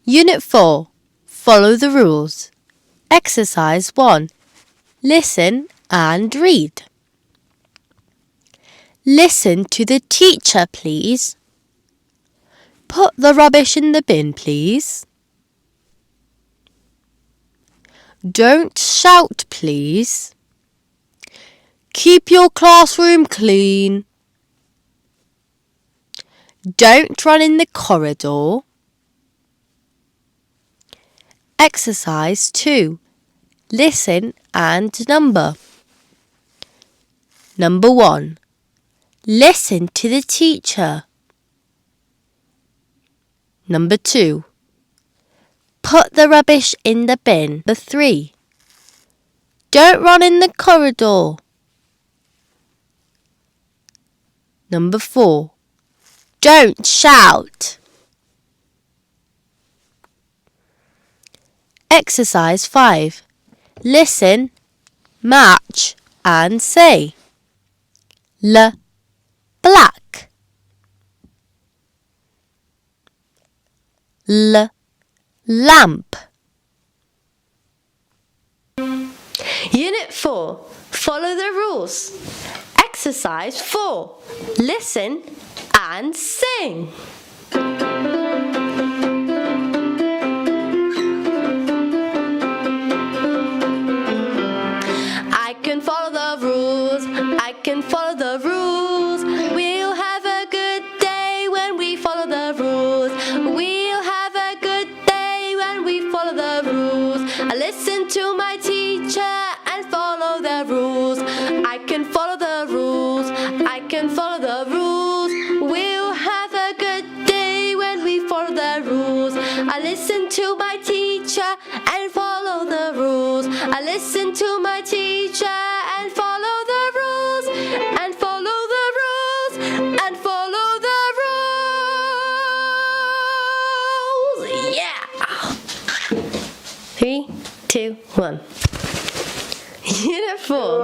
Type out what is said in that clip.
Unit 4. Follow the rules. Exercise 1. Listen and read. Listen to the teacher, please. Put the rubbish in the bin, please. Don't shout, please. Keep your classroom clean. Don't run in the corridor. Exercise 2. Listen and number. Number 1. Listen to the teacher. Number 2. Put the rubbish in the bin. Number 3. Don't run in the corridor. Number 4. Don't shout. Exercise 5. Listen, match and say. Black. Lamp. Unit 4. Follow the rules. Exercise 4. Listen and sing. I can follow the rules. I can follow the rules. We'll have a good day when we follow the rules. We'll have a good day when we follow the rules. I listen to my teacher and follow the rules. I can follow the rules. I can follow the rules. We'll have a good day when we follow the rules. I listen to my teacher and follow the rules. I listen to my teacher and follow the rules. And follow the rules. And follow the rules. Yeah. 3, 2, 1. Unit 4.